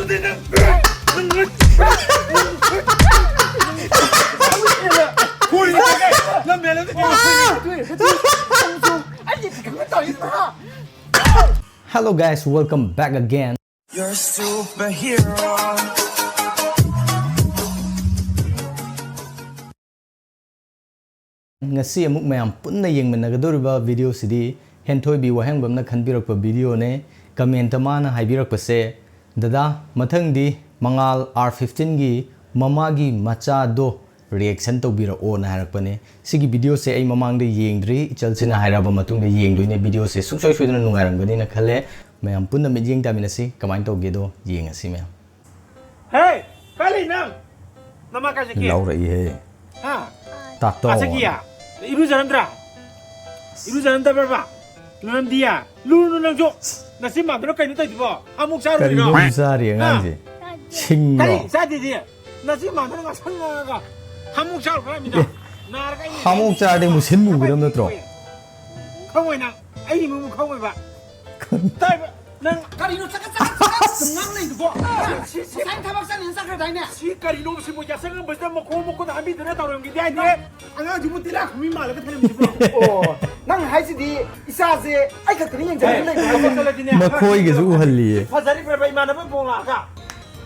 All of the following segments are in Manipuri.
Hello guys, welcome back again. You're a superhero. Ngasi amuk mayam punna yengminagadoriba video sidi panthoibah wahangbamna khanbirakpa video ne comment mana haibirakpa se dada mathangdi mangal R15 gi Mamagi Macha do reaction tobira o na harakpane sigi video se ai mamangde yengdri ichalsina hairaba matungde yengdoine video se suksoi suidana nungarangani na khale mayam punna me yeng taminasi kamai tawge do yengasi mayam. Hey, kali nang nama ka siki laura I he ha tato asakiya iru janandra berba lunam dia lunu nang jo nasi ma bro kainu tai dibo amuk saru kari no no sari nganji chingno kali sadi dia nasi ma bro nga sanga ga amuk saru ka mida nar ka hamuk chade musin mu gram natro khawai na ai mu khawai ba tai ba nang kali no saka nang nei dibo sai tabak san hin sakra dai ne si kali no si mo ya sanga ba da mo ko da ambi dana tawram gi dai ne anga ji mu tila khumi ma la ka thale mi dibo Oh, nang haisidi isaze ai ka tring jang nei makhoi ge zu halli fazari ba imana ba bongla ka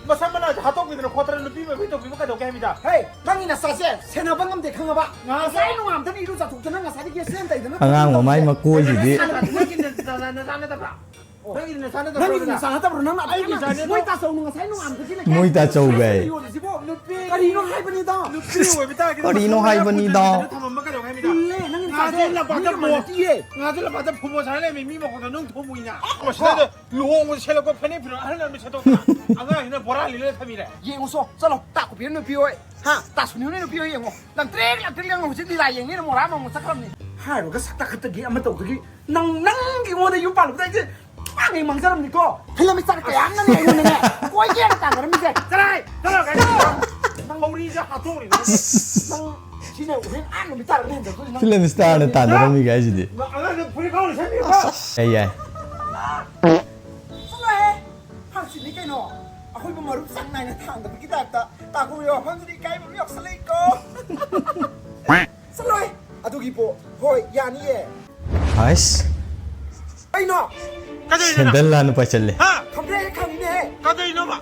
masama na hatok gi dana khotra nu pi ba bi to bi ka do ka mi da hey nang ina sase sena bangam de khanga ba nga sai no am tani ru sa thuk tana nga sai ge sen tai dana angang mamai makoi sidi nang ina sana ta bro nang ai ni sana moi ta so nga sai no am tani moi ta chau gai kari no hai bani da kari no hai bani da le nang ina nga sase la ba da mo nga la ba da phumo sa le mi mi mo ko da nung thomu ina ko sa da luo mo se la ko phane phino hal na mi se to anga ina bora li le thami le ye ngo so chalo ta ko pin no pi oi ha ta su ni no pi oi ngo nang trek ngo si di la yeng ni mo ra mo sakram ni ha ro ga sakta khat gi am ta gi nang gi mo da yu pa lu da ji ang mang saram ni ko phila mi sak kayang na ni ni ne ko ye ta ga mi se trai trai ka nang mo ri ja ha to ri nang shi ne u an mi ta ni da ko nang film star na tan da mi gai sidi anga na phuri ka le se mi ba ai ai Sala ha si ni kai no ahoi ba maru sang nai na thang da ki ta ko yo han si kai ba mi ok salai ko Sala adu gi po hoi ya ni ye hais ai no ka dai na sandal la nu pa challe ha kham re kham ni ne ka dai na ba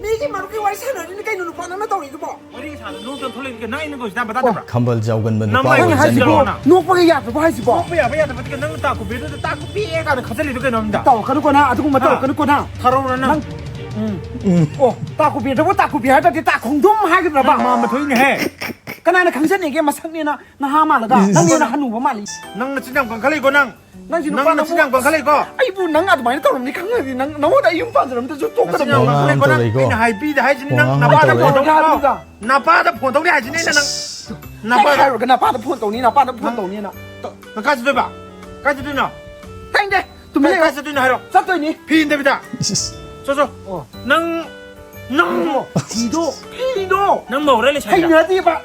mi gi maru ki wai sa na ni kai no pa na ma taw ri ko wari sa no ton thole ki na ina ko sa ba da ba khambal jawgan ban pa Namai wa hai jani si ko na. no pa ya pa hai si bo 뭐 야 야 나 nang ta ko bi ta ko bi ka na khasali to ka namda taw ka ko na adu ko ma taw ka ko na tharo na nang oh ta ko bi ta ko bi ha ta ta khong dum ha gi ba ma ma thoi ne he kana na khang san ni ge ma sak ni na ha ma la ga nang ni na hanu ba ma li nang na chinang kan khalai ko nang nang ji no nang pa na chinang kan khalai ko ai bu nang ad mai taw ni khang ni nang no da yum pa zram ta zo to ka da chinang kan khalai ko nang ina hai bi da hai chin nang na ba da phon tong na pa da phon tong ni hai chin ne nang na pa da ga na pa da phon tong ni na pa da phon tong ni na na ka chi ba ka chi na tang de tu me ka chi na hai ro sa to ni pi inde bi da so so nang Tido nang mo re le hai sa na di ba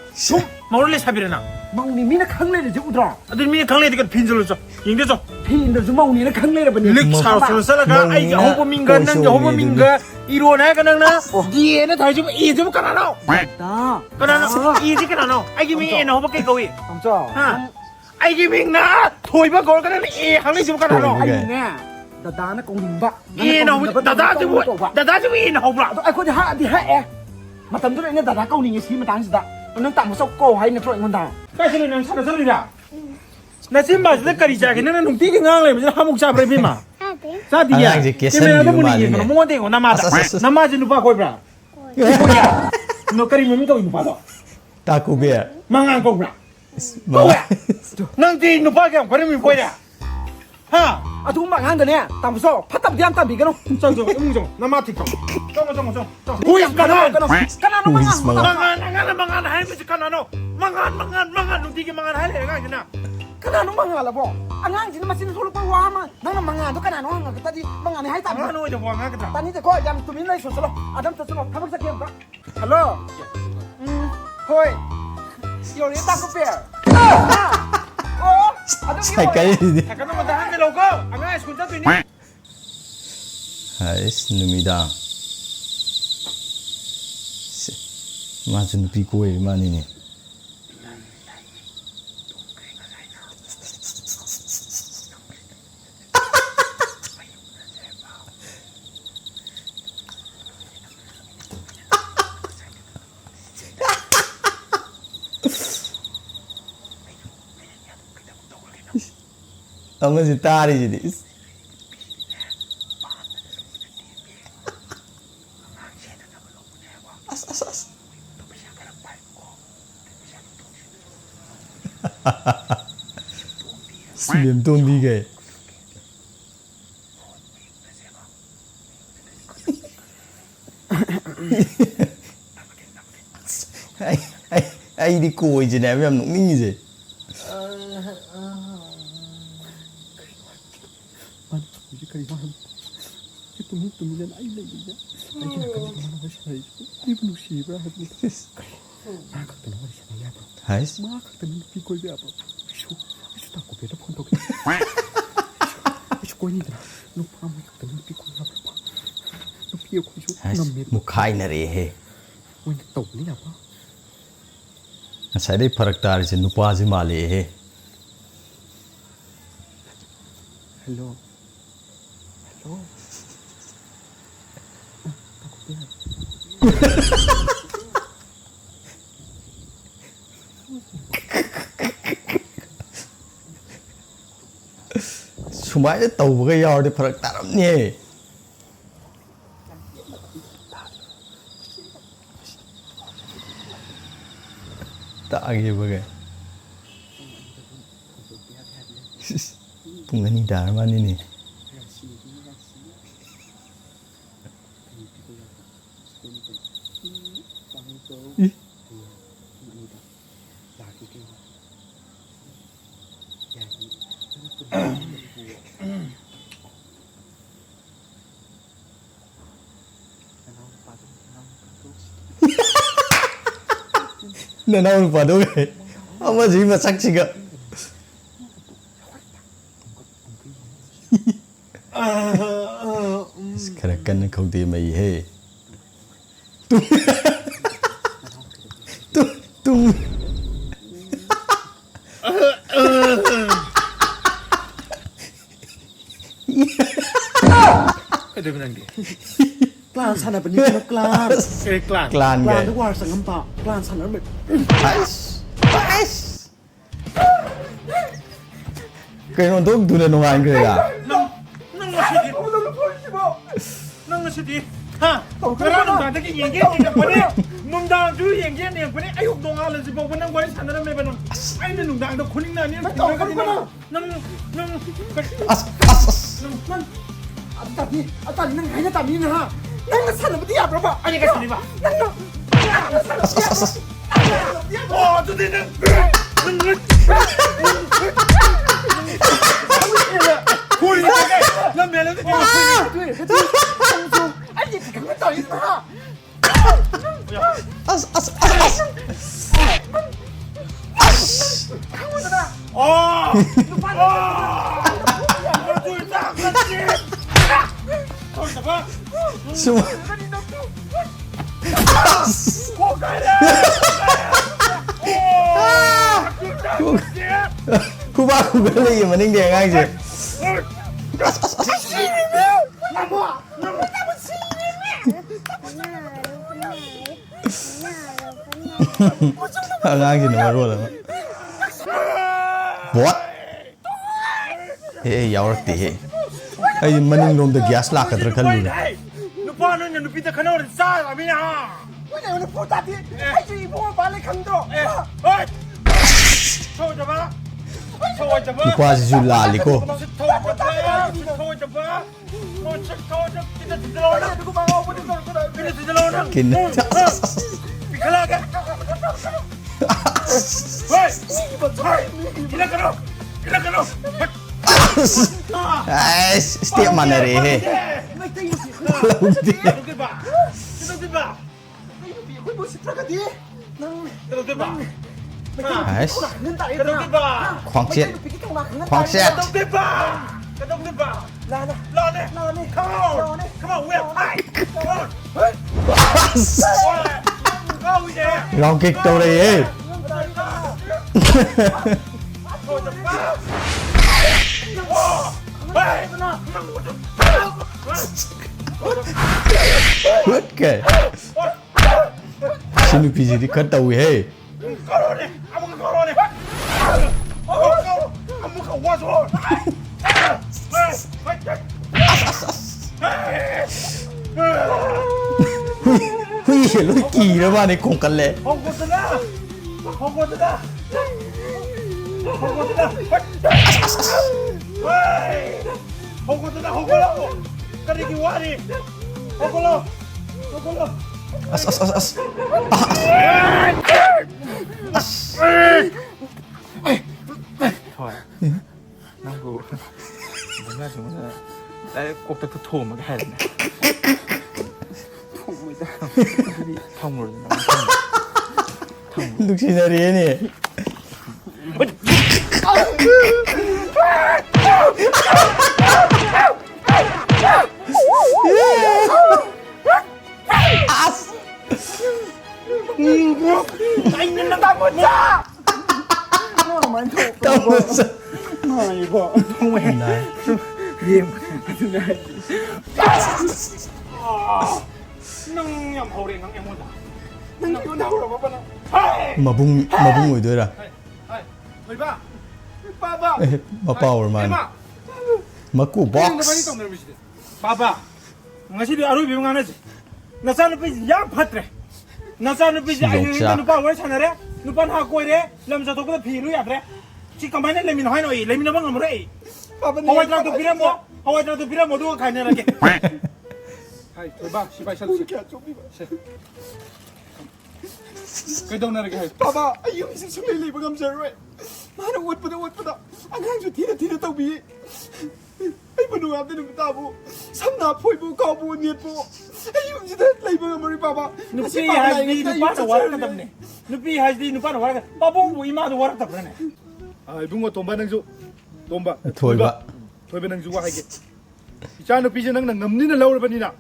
mo re le sa bi na mau ni mi na khang le de udra adu mi khang le de ka pin zo zo ying de zo phi de zu mau ni na khang le ba ni lik sa so sa la ga ai ho bo ming ga nang ho bo ming ga iro na ka nang na di na thai ju e ju ka na no da ka na no e ji ka na no ai gi mi e no ho ba ke ko wi am cho ha ai gi ming na thoi ba ko ka na e khang le ju ka na no ai ne da da na kong lim ba e no da ju e no bra ai ko ha di ha e ma tam du ne da da kong ni si ma tang si da nang ta ma so ko hai na tro ngon da ka shi nang sa sa ri da na sim ba da ka ri ja ke na nung ti ke ngang le ma ha muk sa bre bi ma sa di ya ke me na mu ni no mo de ko na ma da na ma ji nu ba ko bra no ka ri mi to nu ba do ta ku be mangang ko bra nang ti nu ba ke ko ri mi ko ya ha adu ma ngang da ne ta ma so phat tam diam tam bi ka no 저 나마 틱톡 저 huya ka no no 망한 할미지 까나노 망한 누디게 망한 할래 가 그나 kana no manga la bo angang ji ma sin tholo pa wa ma nang manga to kana no nga ta di manga ni hai ta 망한 오이도 뭐가 그다 ta ni te ko jam tu min lai so solo adam ta solo thamak sa kem ka hello hoi yo ni ta ko pe sai kai 잠깐만 나한테 오고 안 가, 손잡이니? hais numida Macha nupi koi mani ni. Ông ấy ta đi gì Liềm tôn đi kìa. Ai đi cùi gì nè em nụng ninh gì. Hais? Một khai nè he. Saya deh farak tar je nupa ji male he. Hello. Hello. Sumaya tàu cái yao deh farak tar amne. Tak lagi bagai. Pungani darman ini. Nana lupa dong. Apa sih masak sih gak? Sekarang kan kau dia mai he. Tung. Ada menang dia. Klan sana benih klan. Klan. Klan Klan gak? itu war sangam pak. Klan sana ber. Hais. Kau nonton tu dah nongan ke ya? Nang ngasih ha. Karena nang tadi yang yang pada mundang tu yang pada ayuk dong ala sih bawa nang wajib sana ramai benang. Ayo nung dah ada kuning nani. Nang. Tadi nang hanya tadi ni ha. Nang sana betul apa pak? Ayo kasih ni pak. Oh tu dia nang. Kuning pakai. Nam mela tu dia kuning. Ayo kamu tahu ini ha. Oh. Tu tak kasih. Kau siapa? Semua. Kuba lagi mending dia ngang je. Ngang je nomor dua lah. What? Yaorak deh. Ay mending dong the gas lah kadar kalu. Nupa nanya nupi tak kenal sah, kami ha. Wala na po tadi. Ay ibu balik kando. Hei. Tahu apa? Tahu apa? Lupa si Zulali ko. Tahu apa? Mau cek tahu apa? Kita tidak lawan. Aku mau apa ni? Kita tidak lawan. Kena. Pikirlah kan? Hei. Kita kenal. Kita kenal. Ay, setiap mana rehe. Ay, khoang xiết. Khoang xiết. Come on, we're high. Come on. Round kick tàu đây ấy. Hứt kìa. Xin được gì thì cắt tàu ấy. Hui lối kỳ đó ba này cùng cắn lệ. As. Thôi, năng cụ, đúng là chúng ta đã cuộc tập thổ mà cái này. Thông rồi, Lúc xin ra đi nè. Anh nên tao một cha. Tao một cha. Mày vợ không hề. Diêm. Nâng nhầm hầu điện nâng em muốn nâng em muốn đâu rồi bác ơi. Mà bung ngồiด้วยra. Mày ba. Ba. Mà power man. Mà cụ box. Papa. Ngasi dia aru bimbang aja. Nasa nupi yang patre. Nasa nupi yang nupa awal sana re. Nupa nak koi re. Lam jatuh kita pilu ya re. Si kamarnya lemin hai noi. Lemin apa ngamre. Papa ni. Awal terang tu piram mo. Awal terang tu piram mo tu kainya lagi. Hai, coba si Faisal si. Cái đâu này cái Papa, ayo isang sumili bagam sir we. Mana uat pada. Angang ju tira tau bi. Ai panu ap din tabo. Samna phoi bu ka bu niet bu. Ayo ji da lai bagam mari Papa. Nupi hai di nupa na war ka tamne. Nupi hai di nupa na war ka. Papa bu ima do war ta prane. Ai bungo tomba nang ju. Tomba. Thoiba nang ju wa hai ke. Icha nupi je nang ngamni na laur bani na.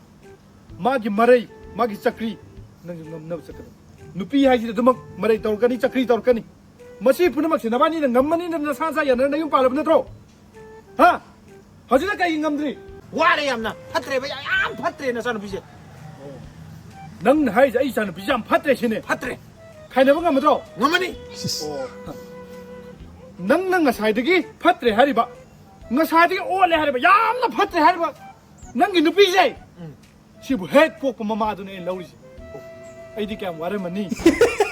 Magi marai, magi chakri nang ju ngam na sakam. Nupi hai ji dumak marai tor kani chakri tor kani. Masi punamak se nabani na ngamani na sa sa ya na yung palab na tro. Ha? Hajud na kay ngamdri. Wala yam na. Patre ba yam patre na sa nupi se. Nang hai ja isa nupi jam patre sine. Patre. Kai na ba ngam tro? Ngamani. Nang ngasai dagi patre hari ba. Ngasai dagi ole hari ba. Yam na patre hari ba. Nang gi nupi se. Sibu head pok pa mama do na in lawri. Ai di kam wara mani.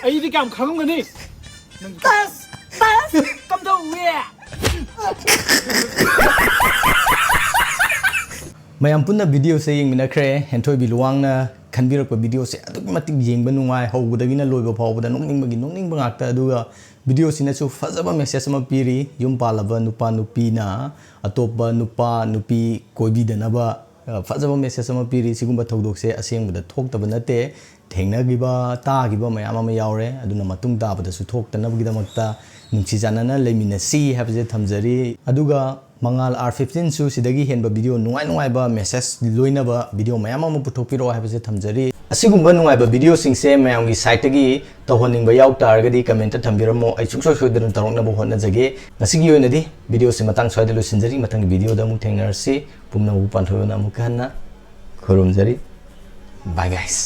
Ai di kam khang ngani. Tas. Kam do we. Mayam punna video se yeng mina kre henthoi biluang na khanbirak pa video se aduk matik yeng ba nungai howudagina loiba phawbada nongning bangakta aduga video sina chu fazaba message ma piri yum palaba nupa nupi na atopa nupa nupi koibi danaba fazaba message ma piri sigumba thodok se asengbuda thoktaba nate thengnagiba tagiba mayam ama yaure aduna matung tabada su thoktanabgidamakta nungsi janana lemina si habje thamjari aduga Mangal R15 su sidagi henba video nungai ba message loina ba video mayam ama puthokpiro habje thamjari asigumba nungai ba video singse mayam gi site gi tawhoning ba yaw targadi comment thambiramo ai chuksoi soidana tarokna bo honna jage nasigi yoinadi video se matang soide lo sinjari matang video da mu thengnarsi pumnamakna panthoibah na mu kanna khoromjari bye guys